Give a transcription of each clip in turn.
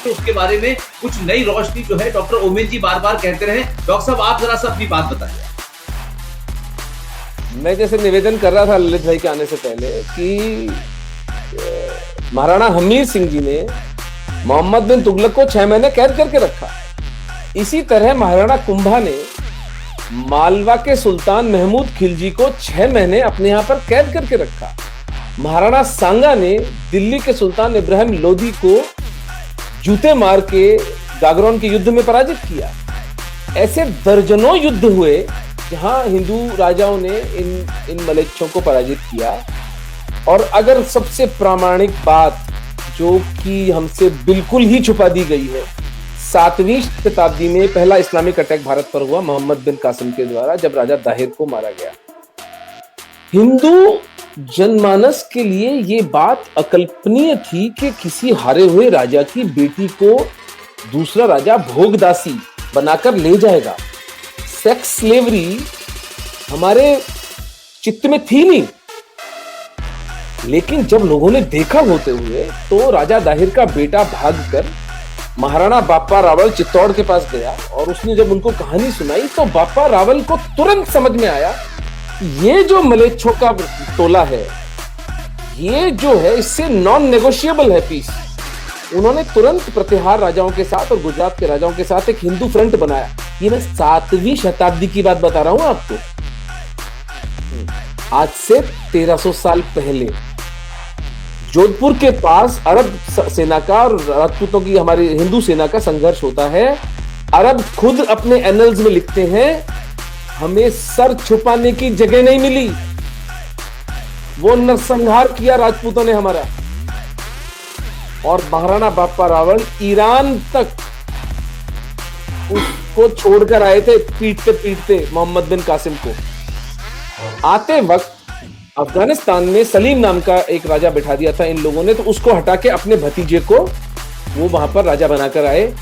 उसके बारे में कुछ नई रोशनी जो है डॉक्टर ओमेन जी बार बार कहते रहे। डॉक्टर साहब आप जरा सा अपनी बात बताइए। मैं जैसे निवेदन कर रहा था ललित भाई के आने से पहले कि महाराणा हमीर सिंह जी ने मोहम्मद बिन तुगलक को 6 महीने कैद करके रखा। इसी तरह महाराणा कुंभा ने मालवा के सुल्तान महमूद खिलजी को 6 महीने अपने यहां पर कैद करके रखा। महाराणा सांगा ने दिल्ली के सुल्तान इब्राहिम लोदी को जूते मार के गागरोन के युद्ध में पराजित किया। ऐसे दर्जनों युद्ध हुए जहां हिंदू राजाओं ने इन मलेच्छों को पराजित किया। और अगर सबसे प्रामाणिक बात जो कि हमसे बिल्कुल ही छुपा दी गई है, 7वीं शताब्दी में पहला इस्लामिक अटैक भारत पर हुआ मोहम्मद बिन कासिम के द्वारा, जब राजा दाहिर को मारा गया। हिंदू जनमानस के लिए ये बात अकल्पनीय थी कि किसी हारे हुए राजा की बेटी को दूसरा राजा भोगदासी बनाकर ले जाएगा। सेक्स स्लेवरी हमारे चित्त में थी नहीं, लेकिन जब लोगों ने देखा होते हुए तो राजा दाहिर का बेटा भागकर महाराणा बाप्पा रावल चित्तौड़ के पास गया और उसने जब उनको कहानी सुनाई तो बाप्पा रावल को तुरंत समझ में आया ये जो मलेच्छों का टोला है, ये जो है इससे नॉन नेगोशिएबल है पीस। उन्होंने तुरंत प्रतिहार राजाओं के साथ और गुजरात के राजाओं के साथ एक हिंदू फ्रंट बनाया। ये मैं 7वीं शताब्दी की बात बता रहा हूं आपको। आज से 1300 साल पहले जोधपुर के पास अरब सेना का और राजपूतों की हमारी हिंदू सेना का संघर्ष होता है। अरब खुद अपने एनल्स में लिखते हैं, हमें सर छुपाने की जगह नहीं मिली, वो नरसंहार किया राजपूतों ने हमारा। और महाराणा बाप्पा रावल ईरान तक उसको छोड़कर आए थे, पीटते पीटते मोहम्मद बिन कासिम को। आते वक्त अफगानिस्तान में सलीम नाम का एक राजा बैठा दिया था इन लोगों ने, तो उसको हटा के अपने भतीजे को वो वहां पर राजा बनाकर आए।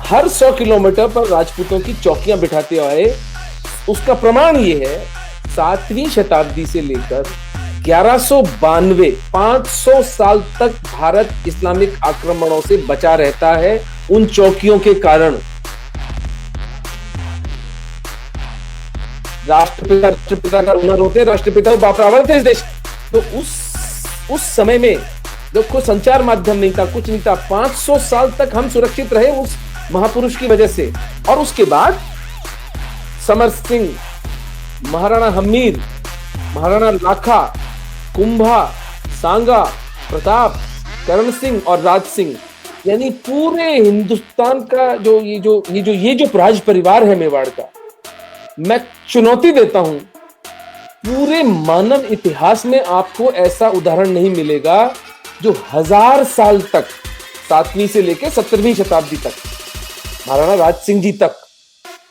हर 100 किलोमीटर पर राजपूतों की चौकियां बिठाते आए। उसका प्रमाण ये है, 7वीं शताब्दी से लेकर 1192 500 साल तक भारत इस्लामिक आक्रमणों से बचा रहता है उन चौकियों के कारण। राष्ट्रपिता का हुनर होते, राष्ट्रपिता बाप रावल थे इस देश। तो उस समय में जब कोई संचार माध्यम नहीं था, कुछ नहीं था, 500 साल तक हम सुरक्षित रहे उस महापुरुष की वजह से। और उसके बाद समर सिंह, महाराणा हमीर, महाराणा लाखा, कुंभा, सांगा, प्रताप, करण सिंह और राज सिंह, यानी पूरे हिंदुस्तान का ये जो राज परिवार है मेवाड़ का, मैं चुनौती देता हूं, पूरे मानव इतिहास में आपको ऐसा उदाहरण नहीं मिलेगा जो 1000 साल तक, 7वीं से लेकर 17वीं शताब्दी तक, महाराणा राज सिंह जी तक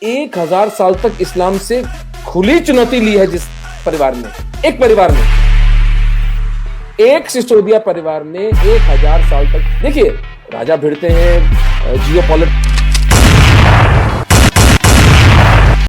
1000 साल तक इस्लाम से खुली चुनौती ली है। जिस परिवार ने, एक परिवार ने, एक सिसोदिया परिवार ने 1000 साल तक, देखिए राजा भिड़ते हैं, जियोपॉलिटिक्स